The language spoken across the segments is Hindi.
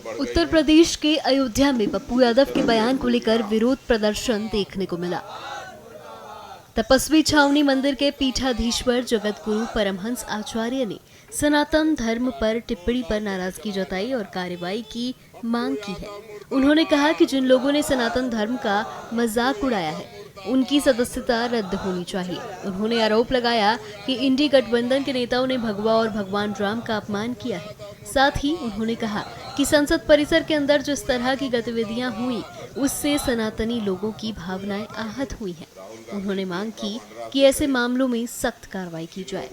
उत्तर प्रदेश के अयोध्या में पप्पू यादव के बयान को लेकर विरोध प्रदर्शन देखने को मिला। तपस्वी छावनी मंदिर के पीठाधीश्वर जगत गुरु परमहंस आचार्य ने सनातन धर्म पर टिप्पणी पर नाराजगी जताई और कार्रवाई की मांग की है। उन्होंने कहा कि जिन लोगों ने सनातन धर्म का मजाक उड़ाया है उनकी सदस्यता रद्द होनी चाहिए। उन्होंने आरोप लगाया कि इंडी गठबंधन के नेताओं ने भगवा और भगवान राम का अपमान किया है। साथ ही उन्होंने कहा कि संसद परिसर के अंदर जिस तरह की गतिविधियां हुई उससे सनातनी लोगों की भावनाएं आहत हुई हैं। उन्होंने मांग की कि ऐसे मामलों में सख्त कार्रवाई की जाए।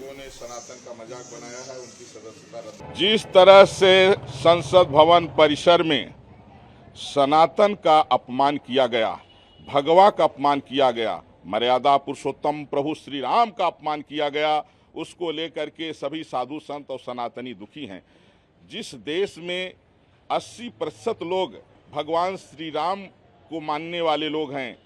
जिस तरह से संसद भवन परिसर में सनातन का अपमान किया गया, भगवा का अपमान किया गया, मर्यादा पुरुषोत्तम प्रभु श्री राम का अपमान किया गया, उसको लेकर के सभी साधु संत और सनातनी दुखी हैं। जिस देश में 80% लोग भगवान श्री राम को मानने वाले लोग हैं,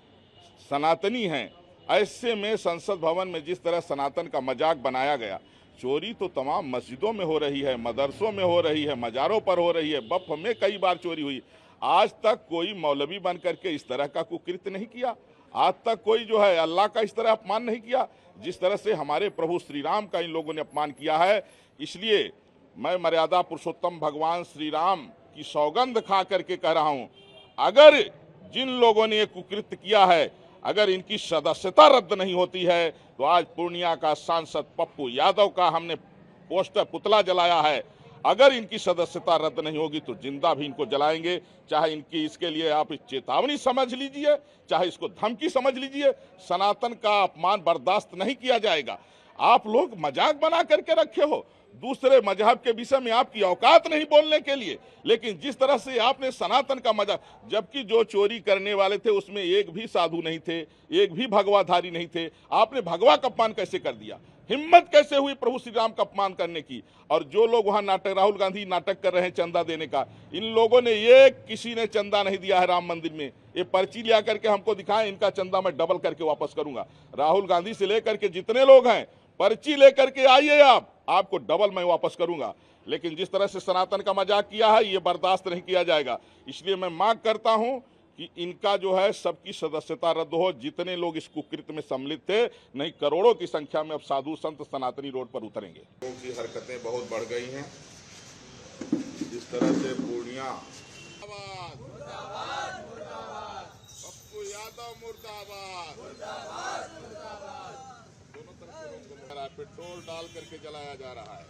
सनातनी हैं, ऐसे में संसद भवन में जिस तरह सनातन का मजाक बनाया गया, चोरी तो तमाम मस्जिदों में हो रही है, मदरसों में हो रही है, मज़ारों पर हो रही है, बफ में कई बार चोरी हुई। आज तक कोई मौलवी बन करके इस तरह का कुकृत्य नहीं किया। आज तक कोई जो है अल्लाह का इस तरह अपमान नहीं किया जिस तरह से हमारे प्रभु श्री राम का इन लोगों ने अपमान किया है। इसलिए मैं मर्यादा पुरुषोत्तम भगवान श्री राम की सौगंध खा करके कह रहा हूँ, अगर जिन लोगों ने ये कुकृत्य किया है, अगर इनकी सदस्यता रद्द नहीं होती है तो आज पूर्णिया का सांसद पप्पू यादव का हमने पोस्टर पुतला जलाया है। अगर इनकी सदस्यता रद्द नहीं होगी तो जिंदा भी इनको जलाएंगे। चाहे इनकी इसके लिए आप चेतावनी समझ लीजिए, चाहे इसको धमकी समझ लीजिए। सनातन का अपमान बर्दाश्त नहीं किया जाएगा। आप लोग मजाक बना करके रखे हो, दूसरे मजहब के विषय में आपकी औकात नहीं बोलने के लिए, लेकिन जिस तरह से आपने सनातन का मजाक, जबकि जो चोरी करने वाले थे उसमें एक भी साधु नहीं थे, एक भी भगवाधारी नहीं थे, आपने भगवा का अपमान कैसे कर दिया? हिम्मत कैसे हुई प्रभु श्री राम का अपमान करने की? और जो लोग वहां नाटक, राहुल गांधी नाटक कर रहे हैं चंदा देने का, इन लोगों ने ये किसी ने चंदा नहीं दिया है राम मंदिर में। ये पर्ची लिया करके हमको दिखाएं, इनका चंदा मैं डबल करके वापस करूंगा। राहुल गांधी से लेकर के जितने लोग हैं, पर्ची लेकर के आइए, आपको डबल मैं वापस करूंगा। लेकिन जिस तरह से सनातन का मजाक किया है, ये बर्दाश्त नहीं किया जाएगा। इसलिए मैं मांग करता हूं कि इनका जो है सबकी सदस्यता रद्द हो, जितने लोग इस कुकृत्य में सम्मिलित थे। नहीं, करोड़ों की संख्या में अब साधु संत सनातनी रोड पर उतरेंगे। लोगों की हरकतें बहुत बढ़ गई हैं। जिस तरह से पूर्णिया पप्पू यादव मुर्दाबाद, दोनों तरफ पेट्रोल डाल करके जलाया जा रहा है।